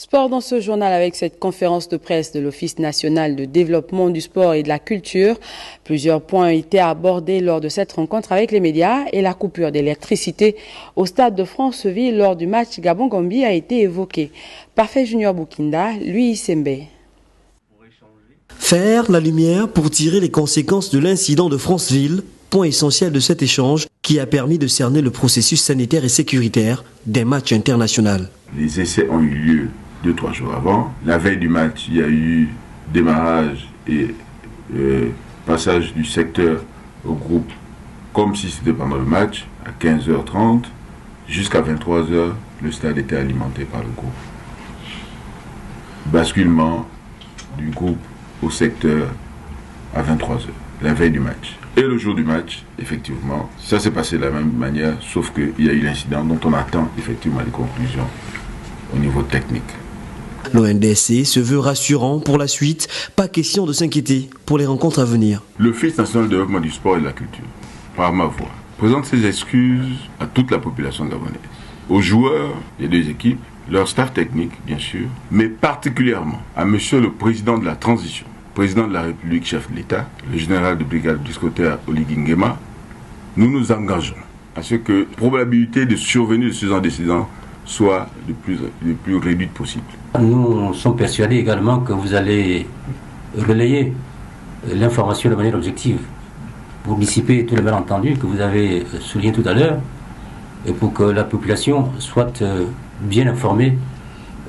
Sport dans ce journal avec cette conférence de presse de l'Office national de développement du sport et de la culture. Plusieurs points ont été abordés lors de cette rencontre avec les médias et la coupure d'électricité au stade de Franceville lors du match Gabon-Gambie a été évoqué. Parfait Junior Boukinda, Louis Sembe. Faire la lumière pour tirer les conséquences de l'incident de Franceville, point essentiel de cet échange qui a permis de cerner le processus sanitaire et sécuritaire des matchs internationaux. Les essais ont eu lieu 2-3 jours avant. La veille du match, il y a eu démarrage et passage du secteur au groupe comme si c'était pendant le match à 15h30. Jusqu'à 23h, le stade était alimenté par le groupe. Basculement du groupe au secteur à 23h, la veille du match. Et le jour du match, effectivement, ça s'est passé de la même manière, sauf qu'il y a eu l'incident dont on attend effectivement les conclusions au niveau technique. L'ONDSC se veut rassurant pour la suite, pas question de s'inquiéter pour les rencontres à venir. L'Office national de développement du sport et de la culture, par ma voix, présente ses excuses à toute la population gabonaise, aux joueurs des deux équipes, leur staff technique bien sûr, mais particulièrement à monsieur le président de la transition, président de la République, chef de l'État, le général de brigade Discothèque Oligui Nguema. Nous nous engageons à ce que la probabilité de survenue de ce genre d'incident soit le plus réduite possible. Nous sommes persuadés également que vous allez relayer l'information de manière objective pour dissiper tous les malentendus que vous avez soulignés tout à l'heure et pour que la population soit bien informée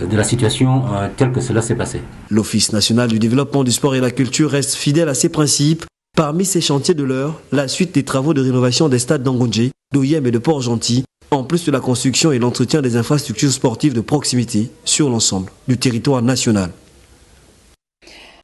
de la situation telle que cela s'est passé. L'Office national du développement du sport et de la culture reste fidèle à ses principes. Parmi ces chantiers de l'heure, la suite des travaux de rénovation des stades d'Angonje, d'Oyem et de Port-Gentil, en plus de la construction et l'entretien des infrastructures sportives de proximité sur l'ensemble du territoire national.